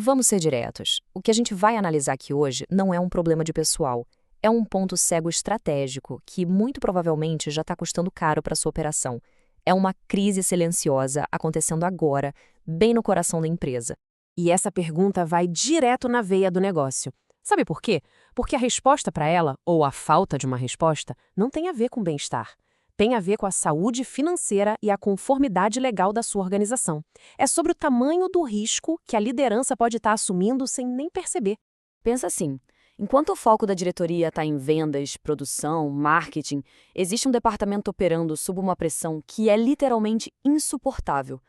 Vamos ser diretos. O que a gente vai analisar aqui hoje não é um problema de pessoal. É um ponto cego estratégico que muito provavelmente já está custando caro para sua operação. É uma crise silenciosa acontecendo agora, bem no coração da empresa. E essa pergunta vai direto na veia do negócio. Sabe por quê? Porque a resposta para ela, ou a falta de uma resposta, não tem a ver com bem-estar. Tem a ver com a saúde financeira e a conformidade legal da sua organização. É sobre o tamanho do risco que a liderança pode estar assumindo sem nem perceber. Pensa assim, enquanto o foco da diretoria está em vendas, produção, marketing, existe um departamento operando sob uma pressão que é literalmente insuportável.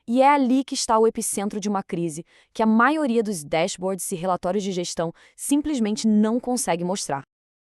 E é ali que está o epicentro de uma crise que a maioria dos dashboards e relatórios de gestão simplesmente não consegue mostrar.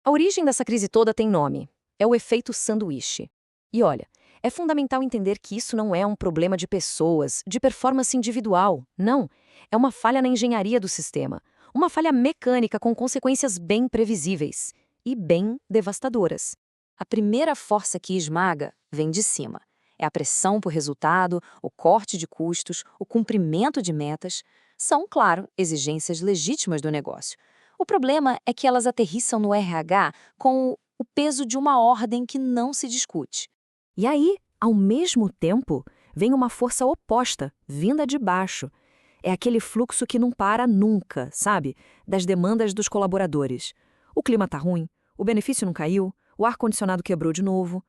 A origem dessa crise toda tem nome. É o efeito sanduíche. E olha, é fundamental entender que isso não é um problema de pessoas, de performance individual. Não. É uma falha na engenharia do sistema. Uma falha mecânica com consequências bem previsíveis e bem devastadoras. A primeira força que esmaga vem de cima. É a pressão por resultado, o corte de custos, o cumprimento de metas. São, claro, exigências legítimas do negócio. O problema é que elas aterrissam no RH com o peso de uma ordem que não se discute. E aí, ao mesmo tempo, vem uma força oposta, vinda de baixo. É aquele fluxo que não para nunca, sabe? Das demandas dos colaboradores. O clima tá ruim, o benefício não caiu, o ar-condicionado quebrou de novo.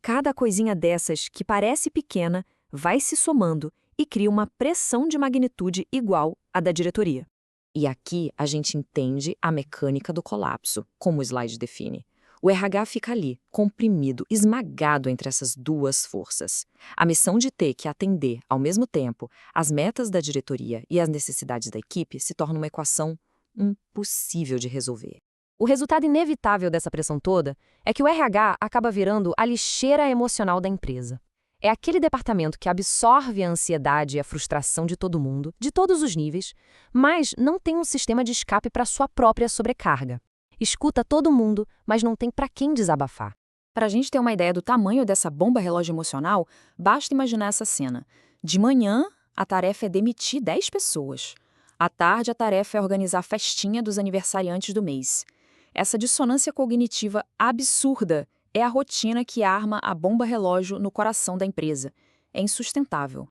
Cada coisinha dessas, que parece pequena, vai se somando e cria uma pressão de magnitude igual à da diretoria. E aqui a gente entende a mecânica do colapso, como o slide define. O RH fica ali, comprimido, esmagado entre essas duas forças. A missão de ter que atender, ao mesmo tempo, as metas da diretoria e as necessidades da equipe se torna uma equação impossível de resolver. O resultado inevitável dessa pressão toda é que o RH acaba virando a lixeira emocional da empresa. É aquele departamento que absorve a ansiedade e a frustração de todo mundo, de todos os níveis, mas não tem um sistema de escape para sua própria sobrecarga. Escuta todo mundo, mas não tem para quem desabafar. Para a gente ter uma ideia do tamanho dessa bomba relógio emocional, basta imaginar essa cena. De manhã, a tarefa é demitir 10 pessoas. À tarde, a tarefa é organizar a festinha dos aniversariantes do mês. Essa dissonância cognitiva absurda é a rotina que arma a bomba relógio no coração da empresa. É insustentável.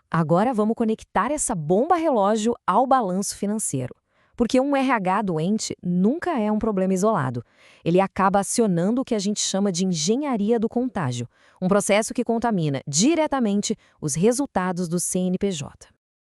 Agora vamos conectar essa bomba relógio ao balanço financeiro. Porque um RH doente nunca é um problema isolado. Ele acaba acionando o que a gente chama de engenharia do contágio, um processo que contamina diretamente os resultados do CNPJ.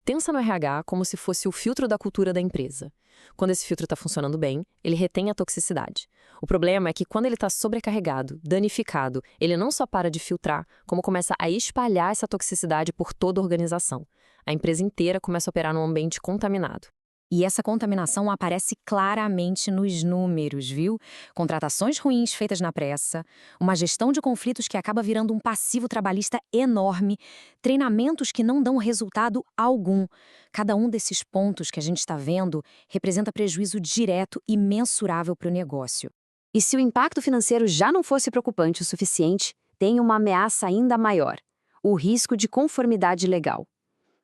Pensa no RH como se fosse o filtro da cultura da empresa. Quando esse filtro está funcionando bem, ele retém a toxicidade. O problema é que quando ele está sobrecarregado, danificado, ele não só para de filtrar, como começa a espalhar essa toxicidade por toda a organização. A empresa inteira começa a operar num ambiente contaminado. E essa contaminação aparece claramente nos números, viu? Contratações ruins feitas na pressa, uma gestão de conflitos que acaba virando um passivo trabalhista enorme, treinamentos que não dão resultado algum. Cada um desses pontos que a gente está vendo representa prejuízo direto e mensurável para o negócio. E se o impacto financeiro já não fosse preocupante o suficiente, tem uma ameaça ainda maior: o risco de conformidade legal.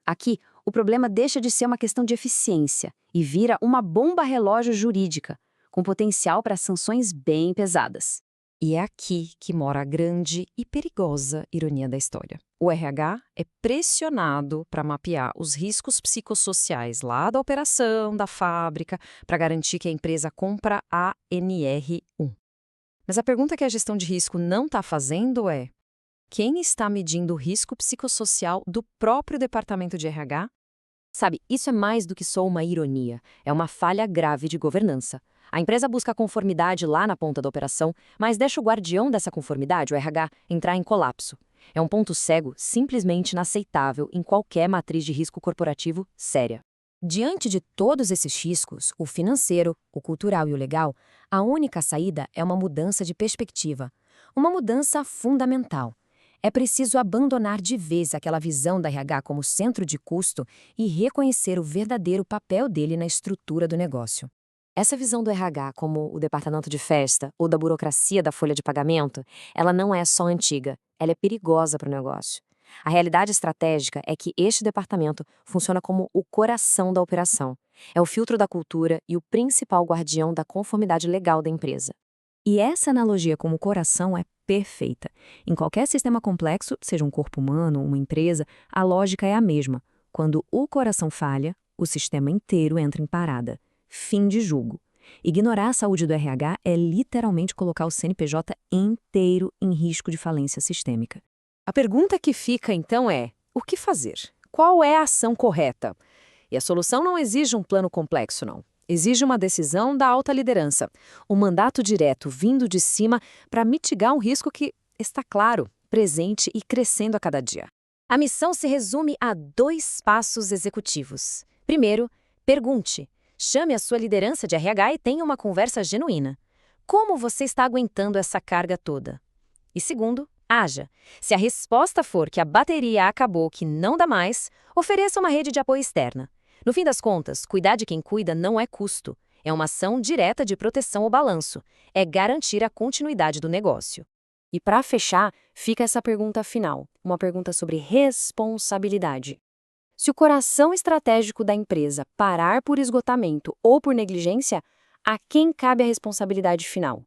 Aqui, o problema deixa de ser uma questão de eficiência e vira uma bomba relógio jurídica, com potencial para sanções bem pesadas. E é aqui que mora a grande e perigosa ironia da história. O RH é pressionado para mapear os riscos psicossociais lá da operação, da fábrica, para garantir que a empresa compra a NR1. Mas a pergunta que a gestão de risco não está fazendo é: quem está medindo o risco psicossocial do próprio departamento de RH? Sabe, isso é mais do que só uma ironia, é uma falha grave de governança. A empresa busca a conformidade lá na ponta da operação, mas deixa o guardião dessa conformidade, o RH, entrar em colapso. É um ponto cego simplesmente inaceitável em qualquer matriz de risco corporativo séria. Diante de todos esses riscos, o financeiro, o cultural e o legal, a única saída é uma mudança de perspectiva. Uma mudança fundamental. É preciso abandonar de vez aquela visão da RH como centro de custo e reconhecer o verdadeiro papel dele na estrutura do negócio. Essa visão do RH como o departamento de festa ou da burocracia da folha de pagamento, ela não é só antiga, ela é perigosa para o negócio. A realidade estratégica é que este departamento funciona como o coração da operação. É o filtro da cultura e o principal guardião da conformidade legal da empresa. E essa analogia com o coração é perfeita. Em qualquer sistema complexo, seja um corpo humano ou uma empresa, a lógica é a mesma. Quando o coração falha, o sistema inteiro entra em parada. Fim de jogo. Ignorar a saúde do RH é literalmente colocar o CNPJ inteiro em risco de falência sistêmica. A pergunta que fica, então, é: o que fazer? Qual é a ação correta? E a solução não exige um plano complexo, não. Exige uma decisão da alta liderança, um mandato direto vindo de cima para mitigar um risco que está claro, presente e crescendo a cada dia. A missão se resume a 2 passos executivos. Primeiro, pergunte. Chame a sua liderança de RH e tenha uma conversa genuína. Como você está aguentando essa carga toda? E segundo, haja. Se a resposta for que a bateria acabou, que não dá mais, ofereça uma rede de apoio externa. No fim das contas, cuidar de quem cuida não é custo. É uma ação direta de proteção ao balanço. É garantir a continuidade do negócio. E para fechar, fica essa pergunta final, uma pergunta sobre responsabilidade. Se o coração estratégico da empresa parar por esgotamento ou por negligência, a quem cabe a responsabilidade final?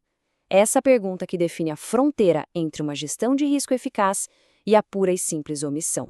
Essa pergunta que define a fronteira entre uma gestão de risco eficaz e a pura e simples omissão.